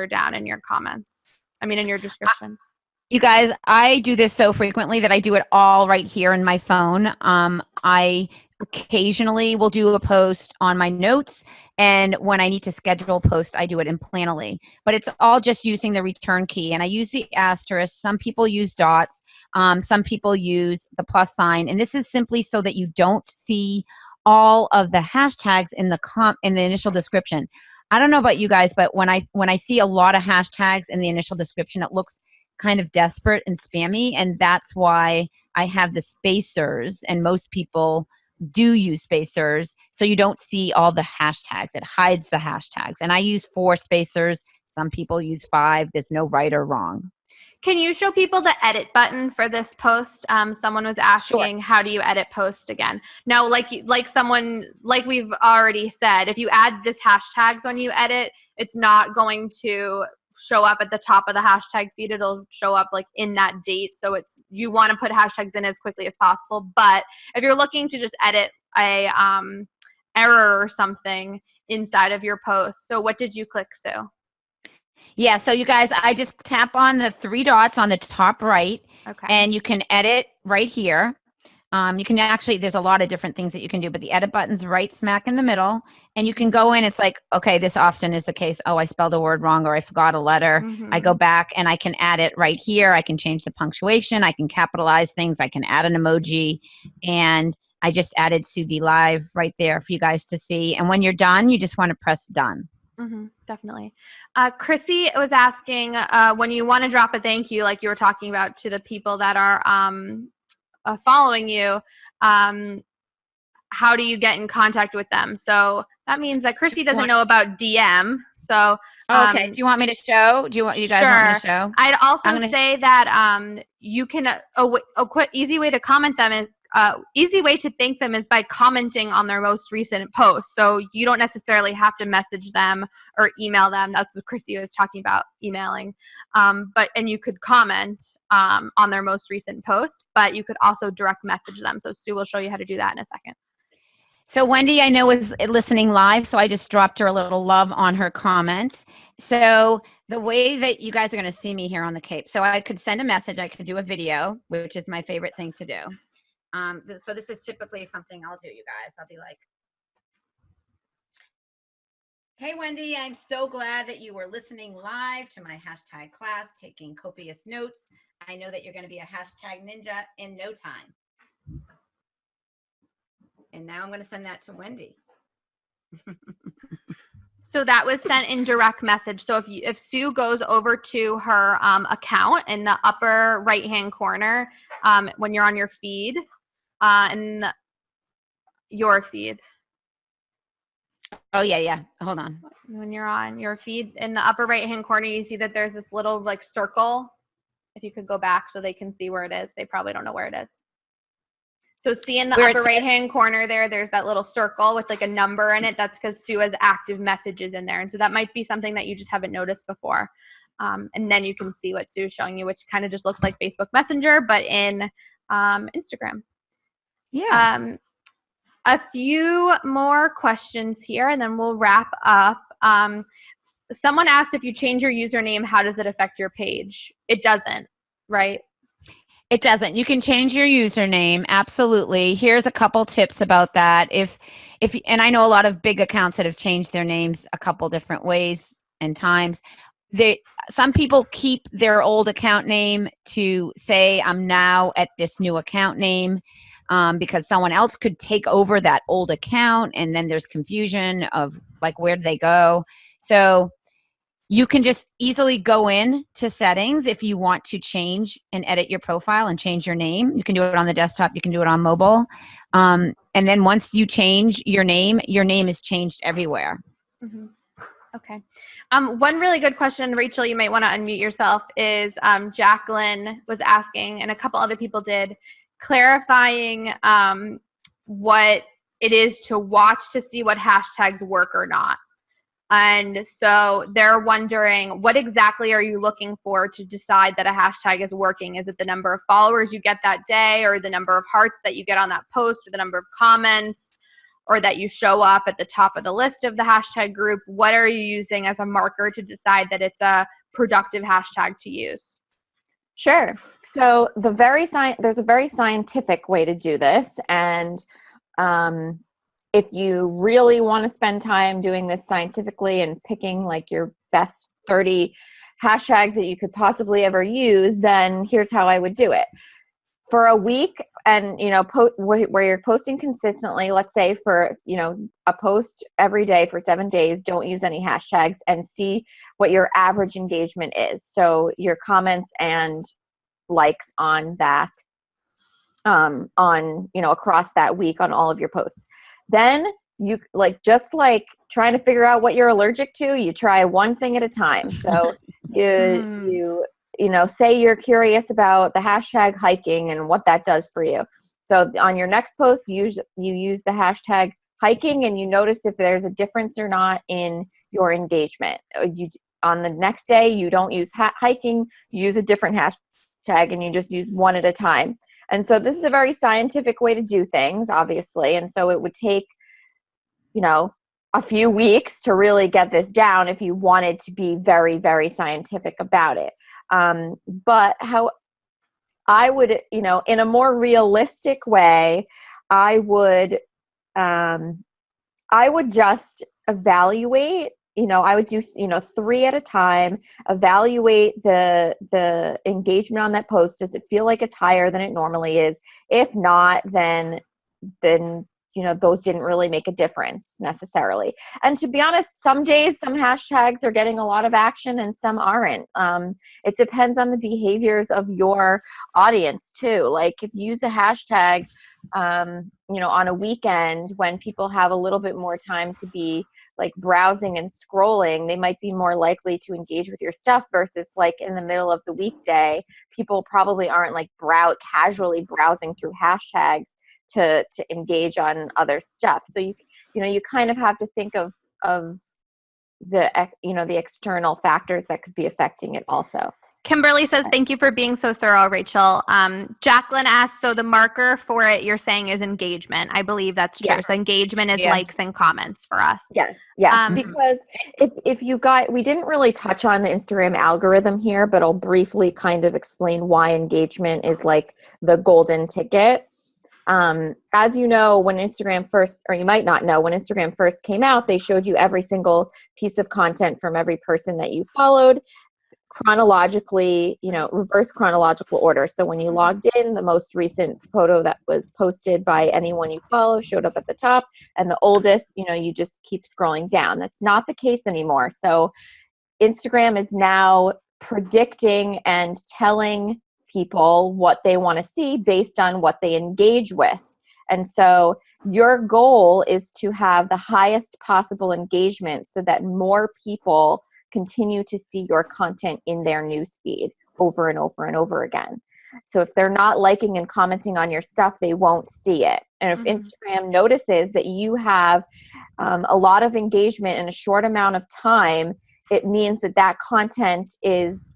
down in your comments. I mean, in your description. You guys, I do this so frequently that I do it all right here in my phone. I occasionally will do a post on my notes, and when I need to schedule a post, I do it in Planoly. But it's all just using the return key, and I use the asterisk. Some people use dots. Some people use the plus sign, and this is simply so that you don't see all of the hashtags in the initial description. I don't know about you guys, but when I see a lot of hashtags in the initial description, it looks kind of desperate and spammy, and that's why I have the spacers, and most people do use spacers, so you don't see all the hashtags. It hides the hashtags, and I use 4 spacers. Some people use 5. There's no right or wrong. Can you show people the edit button for this post? Someone was asking, How do you edit post again? Now, like we've already said, if you add this hashtags when you edit, it's not going to show up at the top of the hashtag feed. It'll show up like in that date. So you want to put hashtags in as quickly as possible. But if you're looking to just edit a error or something inside of your post, so what did you click, Sue? Yeah, so you guys, I just tap on the 3 dots on the top right, and you can edit right here. You can actually, there's a lot of different things that you can do, but the edit button's right smack in the middle, and you can go in. It's like, okay, this often is the case. Oh, I spelled a word wrong, or I forgot a letter. I go back and I can add it right here. I can change the punctuation. I can capitalize things. I can add an emoji, and I just added Sue D Live right there for you guys to see. And when you're done, you just want to press done. Definitely. Chrissy was asking, when you want to drop a thank you, like you were talking about, to the people that are following you, how do you get in contact with them? So that means that Chrissy doesn't know about DM. So okay, do you want me to show? You guys want me to show? I'd also say that you can a quick easy way to comment them is easy way to thank them is by commenting on their most recent post. So you don't necessarily have to message them or email them. That's what Chrissy was talking about, emailing. And you could comment on their most recent post, but you could also direct message them. So Sue will show you how to do that in a second. So Wendy, I know, is listening live, so I just dropped her a little love on her comment. So the way that you guys are going to see me here on the Cape, so I could send a message, I could do a video, which is my favorite thing to do. So this is typically something I'll do, you guys. I'll be like, hey, Wendy, I'm so glad that you were listening live to my hashtag class, taking copious notes. I know that you're going to be a hashtag ninja in no time. And now I'm going to send that to Wendy. So that was sent in direct message. So if Sue goes over to her account in the upper right-hand corner, when you're on your feed, in your feed. Oh, yeah. Hold on. When you're on your feed, in the upper right-hand corner, you see that there's this little like circle. If you could go back so they can see where it is. They probably don't know where it is. So see in the upper right-hand corner there's that little circle with like a number in it. That's because Sue has active messages in there. And so that might be something that you just haven't noticed before. And then you can see what Sue's showing you, which kind of just looks like Facebook Messenger, but in Instagram. Yeah. A few more questions here, and then we'll wrap up. Someone asked, if you change your username, how does it affect your page? It doesn't, right? It doesn't. You can change your username. Absolutely. Here's a couple tips about that. And I know a lot of big accounts that have changed their names a couple different ways and times. Some people keep their old account name to say, I'm now at this new account name, because someone else could take over that old account, and then there's confusion of like, where did they go? So you can just easily go in to settings if you want to change and edit your profile and change your name. You can do it on the desktop. You can do it on mobile. And then once you change your name is changed everywhere. Mm-hmm. Okay. One really good question, Rachel, you might want to unmute yourself, is Jacqueline was asking, and a couple other people did, clarifying what it is to watch to see what hashtags work or not. And so they're wondering, what exactly are you looking for to decide that a hashtag is working? Is it the number of followers you get that day, or the number of hearts that you get on that post, or the number of comments? or that you show up at the top of the list of the hashtag group? What are you using as a marker to decide that it's a productive hashtag to use? Sure. So there's a very scientific way to do this. And if you really want to spend time doing this scientifically and picking like your best 30 hashtags that you could possibly ever use, then here's how I would do it. For a week, and where you're posting consistently, let's say for a post every day for 7 days, don't use any hashtags, and see what your average engagement is. So your comments and likes on that, across that week on all of your posts. Then you just like trying to figure out what you're allergic to, you try one thing at a time. So say you're curious about the hashtag hiking and what that does for you. So on your next post, you use the hashtag hiking, and you notice if there's a difference or not in your engagement. On the next day, you don't use hiking, you use a different hashtag, and you just use one at a time. And so this is a very scientific way to do things, obviously. And so it would take, a few weeks to really get this down if you wanted to be very, very scientific about it. But how I would, in a more realistic way, I would just evaluate. I would do 3 at a time, evaluate the engagement on that post. Does it feel like it's higher than it normally is? If not, then those didn't really make a difference necessarily. And to be honest, some days, some hashtags are getting a lot of action and some aren't. It depends on the behaviors of your audience too. Like if you use a hashtag, on a weekend when people have a little bit more time to be like browsing and scrolling, they might be more likely to engage with your stuff versus like in the middle of the weekday, people probably aren't like casually browsing through hashtags to engage on other stuff. So you kind of have to think of the the external factors that could be affecting it also. Kimberly says, thank you for being so thorough, Rachel. Jacqueline asks, so the marker for it you're saying is engagement. I believe that's true. Yeah. So engagement is likes and comments for us. Yes. Because if you we didn't really touch on the Instagram algorithm here, but I'll briefly kind of explain why engagement is like the golden ticket. As you know, when Instagram first, or you might not know, when Instagram first came out, they showed you every single piece of content from every person that you followed chronologically, reverse chronological order. So when you logged in, the most recent photo that was posted by anyone you follow showed up at the top, and the oldest, you just keep scrolling down. That's not the case anymore. So Instagram is now predicting and telling people what they want to see based on what they engage with. And so your goal is to have the highest possible engagement so that more people continue to see your content in their newsfeed over and over and over again. So if they're not liking and commenting on your stuff, they won't see it. And if Instagram notices that you have a lot of engagement in a short amount of time, it means that content is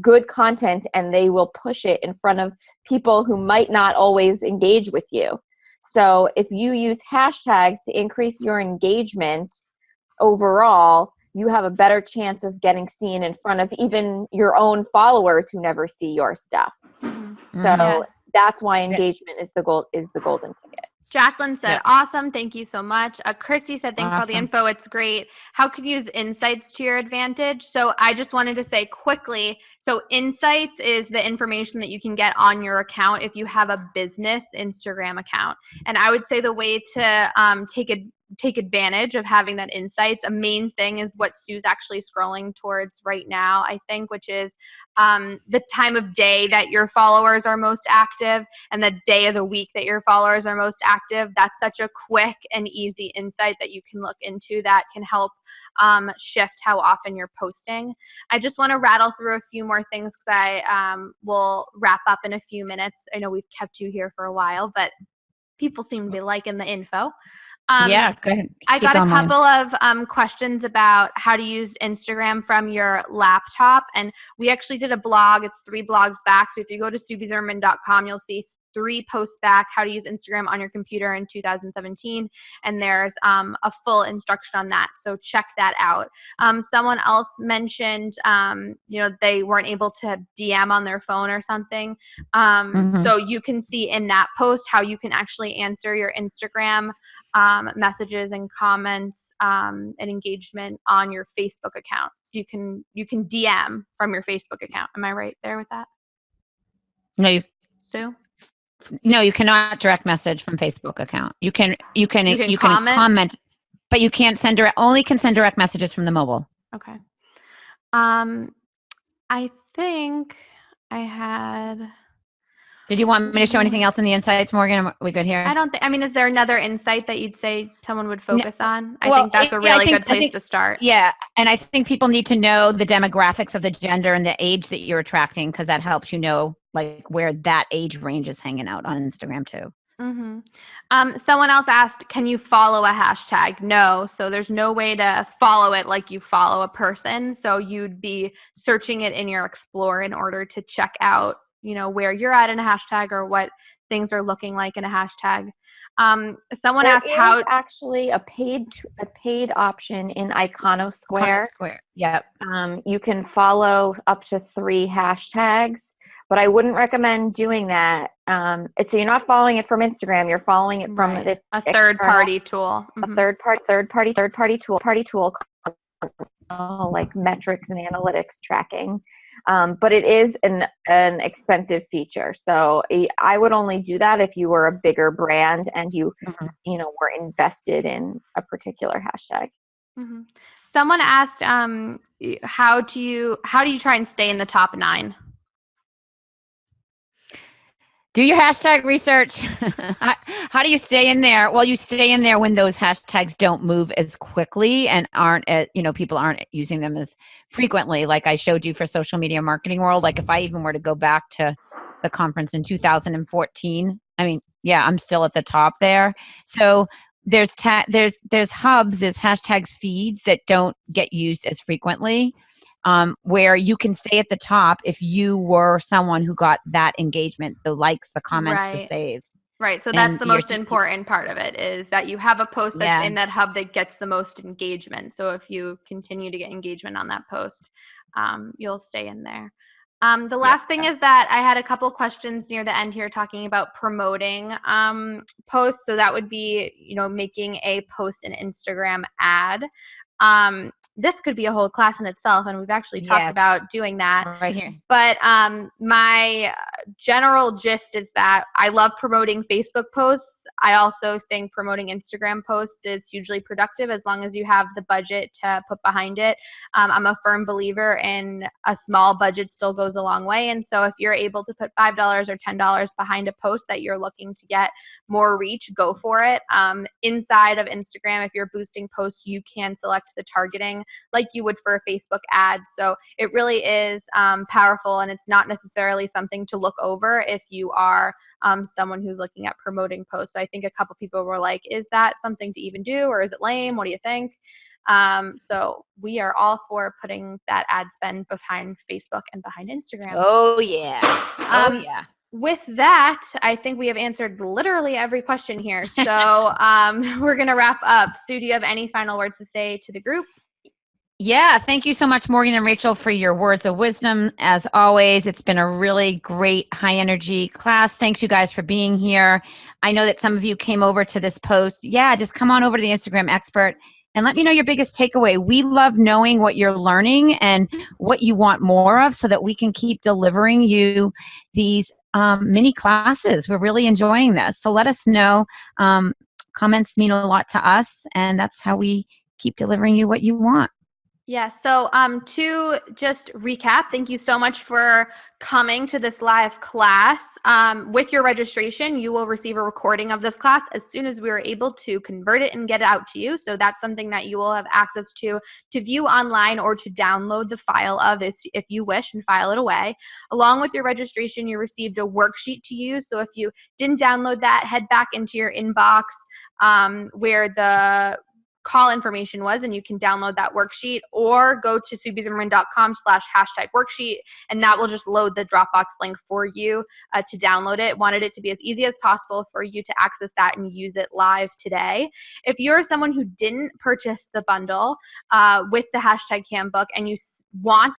good content, and they will push it in front of people who might not always engage with you. So if you use hashtags to increase your engagement overall, you have a better chance of getting seen in front of even your own followers who never see your stuff. So that's why engagement is the golden ticket. Jacqueline said, awesome. Thank you so much. Chrissy said, thanks for all the info. It's great. How could you use insights to your advantage? So I just wanted to say quickly, so insights is the information that you can get on your account if you have a business Instagram account. And I would say the way to take advantage of having that insights, a main thing is what Sue's actually scrolling towards right now, I think, which is the time of day that your followers are most active and the day of the week that your followers are most active. That's such a quick and easy insight that you can look into that can help shift how often you're posting. I just want to rattle through a few more things because I will wrap up in a few minutes. I know we've kept you here for a while, but people seem to be liking the info. Yeah, go ahead. I got a couple of questions about how to use Instagram from your laptop, and we actually did a blog. It's 3 blogs back, so if you go to SubiZimmerman.com, you'll see 3 posts back, how to use Instagram on your computer in 2017, and there's a full instruction on that, so check that out. Someone else mentioned, they weren't able to DM on their phone or something, so you can see in that post how you can actually answer your Instagram messages and comments and engagement on your Facebook account. So you can DM from your Facebook account. Am I right there with that? No, Sue? No, you cannot direct message from Facebook account. You can comment, but you can't send only can send direct messages from the mobile. Okay. I think I had. Did you want me to show anything else in the insights, Morgan? Are we good here? I don't think. I mean, is there another insight that you'd say someone would focus on? I think that's a really good place to start. Yeah, and I think people need to know the demographics of the gender and the age that you're attracting, because that helps you know like where that age range is hanging out on Instagram too. Mm-hmm. Someone else asked, can you follow a hashtag? No, so there's no way to follow it like you follow a person. So you'd be searching it in your Explore in order to check out, where you're at in a hashtag or what things are looking like in a hashtag. Someone asked how actually a paid option in Iconosquare. Yep. You can follow up to 3 hashtags. But I wouldn't recommend doing that. So you're not following it from Instagram. You're following it from this a third-party tool. A third-party tool like metrics and analytics tracking. But it is an expensive feature. So I would only do that if you were a bigger brand and you were invested in a particular hashtag. Mm-hmm. Someone asked, how do you try and stay in the top 9? Do your hashtag research. How do you stay in there? Well, you stay in there when those hashtags don't move as quickly and people aren't using them as frequently. Like I showed you for Social Media Marketing World. Like if I even were to go back to the conference in 2014, I'm still at the top there. So there's hubs, there's hashtags feeds that don't get used as frequently. Where you can stay at the top if you were someone who got that engagement, the likes, the comments, the saves. Right. So that's the most important part of it, is that you have a post that's in that hub that gets the most engagement. So if you continue to get engagement on that post, you'll stay in there. The last thing is that I had a couple questions near the end here talking about promoting posts. So that would be, making a post an Instagram ad. This could be a whole class in itself, and we've actually talked about doing that right here. But my general gist is that I love promoting Facebook posts. I also think promoting Instagram posts is hugely productive as long as you have the budget to put behind it. I'm a firm believer in a small budget still goes a long way. And so if you're able to put $5 or $10 behind a post that you're looking to get more reach, go for it. Inside of Instagram, if you're boosting posts, you can select the targeting like you would for a Facebook ad. So it really is powerful, and it's not necessarily something to look over if you are someone who's looking at promoting posts. So I think a couple people were like, is that something to even do, or is it lame? What do you think? So we are all for putting that ad spend behind Facebook and behind Instagram. Oh yeah. With that, I think we have answered literally every question here. So we're going to wrap up. Sue, do you have any final words to say to the group? Yeah, thank you so much, Morgan and Rachel, for your words of wisdom. As always, it's been a really great high energy class. Thanks you guys for being here. I know that some of you came over to this post. Yeah, just come on over to the Instagram Expert and let me know your biggest takeaway. We love knowing what you're learning and what you want more of so that we can keep delivering you these mini classes. We're really enjoying this. So let us know. Comments mean a lot to us, and that's how we keep delivering you what you want. Yeah, so to just recap, thank you so much for coming to this live class. With your registration, you will receive a recording of this class as soon as we are able to convert it and get it out to you. So that's something that you will have access to view online or to download the file of if you wish and file it away. Along with your registration, you received a worksheet to use. So if you didn't download that, head back into your inbox where the call information was, and you can download that worksheet, or go to subiezimmerman.com/#worksheet, and that will just load the Dropbox link for you to download it. Wanted it to be as easy as possible for you to access that and use it live today. If you're someone who didn't purchase the bundle with the #handbook and you want